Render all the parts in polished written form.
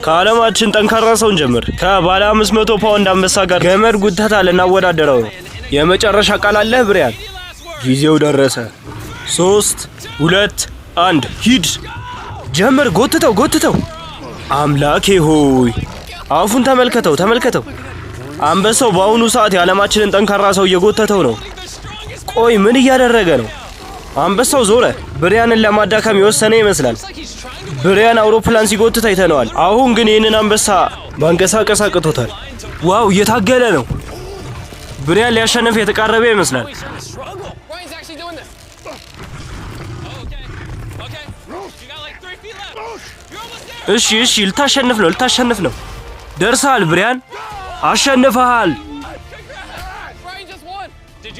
ከዓለማችን ጠንካራ ሰውን ጀምር። ከባለ 500 ፓውንድ አንበሳ ጋር ገመድ ጉተታ ልናወዳደረው ነው። የመጨረሻ ቃል አለህ ብሪያን? ጊዜው ደረሰ። 3 2 1 ሂድ። ጀምር። ጎትተው። አምላኬ ሆይ አፉን ተመልከተው። አንበሳው በአሁኑ ሰዓት የዓለማችንን ጠንካራ ሰው እየጎተተው ነው። ቆይ ምን እያደረገ ነው? አንበሳው ዞረ። ብሪያንን ለማዳከም የወሰነ ይመስላል። ብሪያን አውሮፕላን ሲጎትት አይተነዋል። አሁን ግን ይህንን አንበሳ ማንቀሳቀስ አቅቶታል። ዋው እየታገለ ነው። ብሪያን ሊያሸንፍ የተቃረበ ይመስላል። እሺ ልታሸንፍ ነው። ደርሰሃል ብሪያን፣ አሸንፈሃል።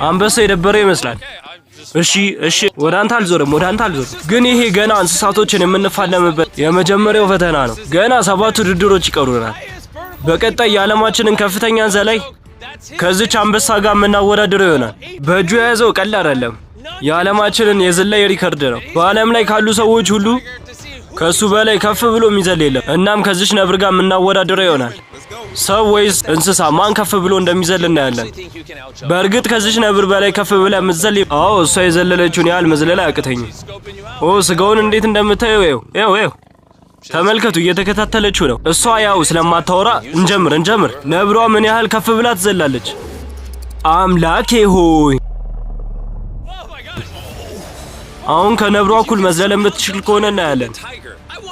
አንበሳው የደበረው ይመስላል። እሺ ወደ አንተ አልዞርም። ግን ይሄ ገና እንስሳቶችን የምንፋለምበት የመጀመሪያው ፈተና ነው። ገና 7 ውድድሮች ይቀሩናል። በቀጣይ የዓለማችንን ከፍተኛ ዘላይ ከዚች አንበሳ ጋር የምናወዳድረው ይሆናል። በእጁ የያዘው ቀላል አይደለም። የዓለማችንን የዝላይ ሪከርድ ነው። በዓለም ላይ ካሉ ሰዎች ሁሉ ከሱ በላይ ከፍ ብሎ የሚዘል የለም። እናም ከዚች ነብር ጋር የምናወዳድረው ይሆናል። ሰው ወይስ እንስሳ ማን ከፍ ብሎ እንደሚዘል እናያለን። በእርግጥ ከዚች ነብር በላይ ከፍ ብላ የምትዘል እሷ የዘለለችውን ያህል መዝለል አያቅተኝም። ስጋውን እንዴት እንደምታየው ይኸው ተመልከቱ። እየተከታተለችው ነው። እሷ ያው ስለማታወራ እንጀምር። ነብሯ ምን ያህል ከፍ ብላ ትዘላለች? አምላኬ ሆይ አሁን ከነብሯ እኩል መዝለል የምትችል ከሆነ እናያለን።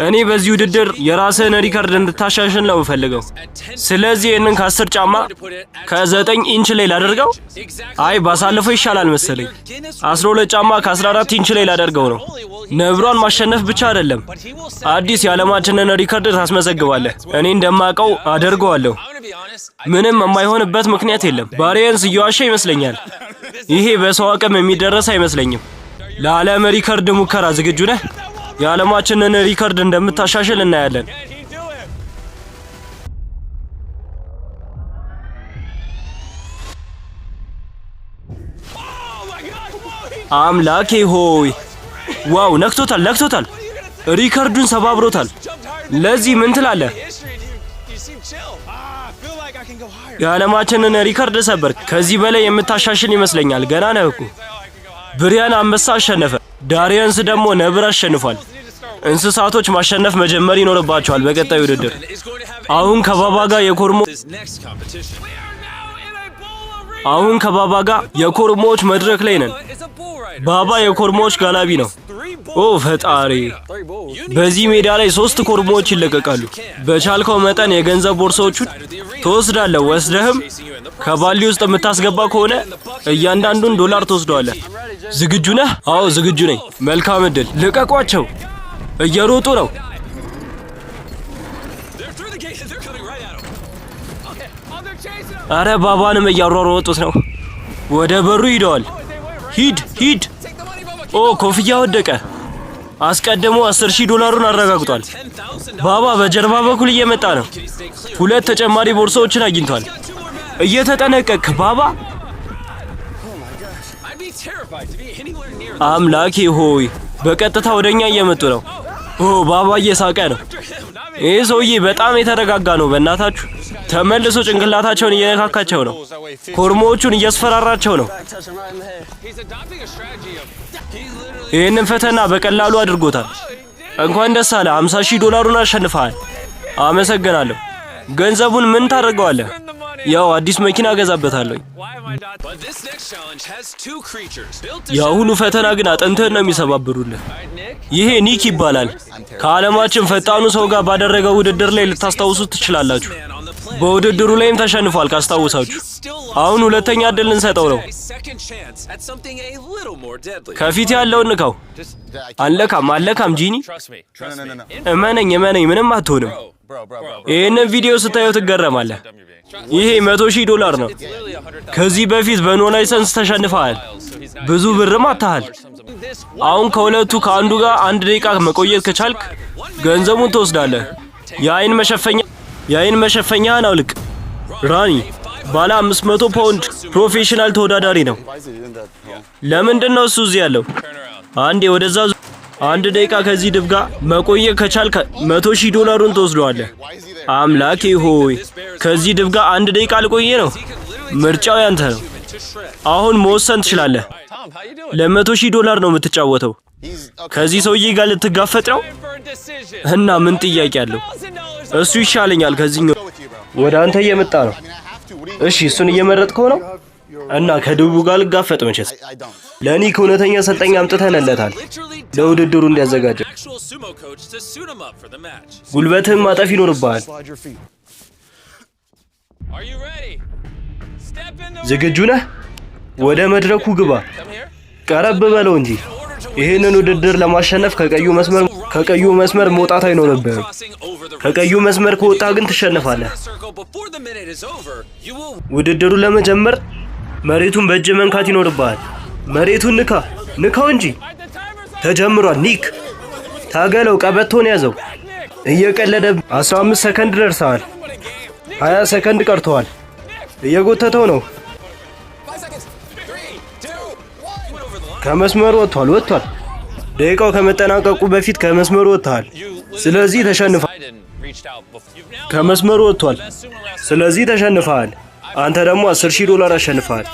እኔ በዚህ ውድድር የራስህን ሪከርድ እንድታሻሽል ነው የምፈልገው። ስለዚህ ይህንን ከ10 ጫማ ከ9 ኢንች ላይ ላደርገው። ባሳለፈው ይሻላል መሰለኝ። 12 ጫማ ከ14 ኢንች ላይ ላደርገው ነው። ነብሯን ማሸነፍ ብቻ አይደለም፣ አዲስ የዓለማችንን ሪከርድ ታስመዘግባለህ። እኔ እንደማውቀው አደርገዋለሁ። ምንም የማይሆንበት ምክንያት የለም። ባሪያንስ እየዋሸ ይመስለኛል። ይሄ በሰው አቅም የሚደረስ አይመስለኝም። ለዓለም ሪከርድ ሙከራ ዝግጁ ነህ? የዓለማችንን ሪከርድ እንደምታሻሽል እናያለን። አምላኬ ሆይ ዋው! ነክቶታል። ሪከርዱን ሰባብሮታል። ለዚህ ምን ትላለህ? የዓለማችንን ሪከርድ ሰበር። ከዚህ በላይ የምታሻሽል ይመስለኛል። ገና ነህ እኮ። ብሪያን አንበሳ አሸነፈ። ዳሪያንስ ደግሞ ነብር አሸንፏል። እንስሳቶች ማሸነፍ መጀመር ይኖርባቸዋል በቀጣዩ ውድድር። አሁን ከባባ ጋር የኮርሞዎች መድረክ ላይ ነን። ባባ የኮርሞዎች ጋላቢ ነው። ፈጣሪ! በዚህ ሜዳ ላይ 3 ኮርሞዎች ይለቀቃሉ። በቻልከው መጠን የገንዘብ ቦርሳዎቹን ትወስዳለህ። ወስደህም ከባሊ ውስጥ የምታስገባ ከሆነ እያንዳንዱን $1 ትወስደዋለህ። ዝግጁ ነህ? አዎ ዝግጁ ነኝ። መልካም እድል። ልቀቋቸው! እየሮጡ ነው። አረ ባባንም እያሯሯጡት ነው። ወደ በሩ ሂደዋል። ሂድ! ኮፍያ ወደቀ። አስቀድሞ $10,000 አረጋግጧል። ባባ በጀርባ በኩል እየመጣ ነው። 2 ተጨማሪ ቦርሳዎችን አግኝቷል። እየተጠነቀቅ ባባ። አምላኬ ሆይ በቀጥታ ወደኛ እየመጡ ነው። ባባ እየሳቀ ነው። ይህ ሰውዬ በጣም የተረጋጋ ነው። በእናታችሁ ተመልሶ ጭንቅላታቸውን እየነካካቸው ነው። ኮርሞዎቹን እያስፈራራቸው ነው። ይህንን ፈተና በቀላሉ አድርጎታል። እንኳን ደስ አለ። $50,000 አሸንፈሃል። አመሰግናለሁ። ገንዘቡን ምን ታደርገዋለህ? ያው አዲስ መኪና ገዛበታለሁ። የአሁኑ ፈተና ግን አጥንትህን ነው የሚሰባብሩልህ። ይሄ ኒክ ይባላል። ከዓለማችን ፈጣኑ ሰው ጋር ባደረገው ውድድር ላይ ልታስታውሱት ትችላላችሁ። በውድድሩ ላይም ተሸንፏል ካስታውሳችሁ። አሁን ሁለተኛ እድል እንሰጠው ነው። ከፊት ያለውን ንካው። አለካም ጂኒ። እመነኝ ምንም አትሆንም። ይህንን ቪዲዮ ስታየው ትገረማለህ። ይሄ $100,000 ነው። ከዚህ በፊት በኖ ላይሰንስ ተሸንፈሃል። ብዙ ብርም አጥተሃል። አሁን ከሁለቱ ከአንዱ ጋር 1 ደቂቃ መቆየት ከቻልክ ገንዘቡን ትወስዳለህ። የአይን መሸፈኛህን አውልቅ። ራኒ ባለ 500 ፓውንድ ፕሮፌሽናል ተወዳዳሪ ነው። ለምንድን ነው እሱ እዚህ ያለው? አንዴ ወደዛ አንድ ደቂቃ ከዚህ ድብ ጋር መቆየት ከቻልክ $100,000 ትወስደዋለህ። አምላኬ ሆይ ከዚህ ድብ ጋር አንድ ደቂቃ ልቆየ ነው። ምርጫው ያንተ ነው። አሁን መወሰን ትችላለህ። $100,000 ነው የምትጫወተው። ከዚህ ሰውዬ ጋር ልትጋፈጥ ነው እና ምን ጥያቄ አለው? እሱ ይሻለኛል ከዚህኛው። ወደ አንተ እየመጣ ነው። እሺ እሱን እየመረጥከው ነው እና ከድቡ ጋር ልጋፈጥ መቼስ። ለእኔ ከእውነተኛ አሰልጣኝ አምጥተንለታል ለውድድሩ እንዲያዘጋጀ። ጉልበትህን ማጠፍ ይኖርብሃል። ዝግጁ ነህ? ወደ መድረኩ ግባ። ቀረብ በለው እንጂ ይህንን ውድድር ለማሸነፍ ከቀዩ መስመር መውጣት አይኖርብህም። ከቀዩ መስመር ከወጣ ግን ትሸነፋለህ። ውድድሩን ለመጀመር መሬቱን በእጅ መንካት ይኖርብሃል። መሬቱን ንካው እንጂ። ተጀምሯል። ኒክ ታገለው። ቀበቶን ያዘው። እየቀለደ 15 ሰከንድ ደርሰዋል። 20 ሰከንድ ቀርተዋል። እየጎተተው ነው። ከመስመሩ ወጥቷል። ደቂቃው ከመጠናቀቁ በፊት ከመስመሩ ወጥቷል። ስለዚህ ተሸንፈሃል። ከመስመሩ ወጥቷል። ስለዚህ ተሸንፈሃል። አንተ ደግሞ $10,000 አሸንፈሃል።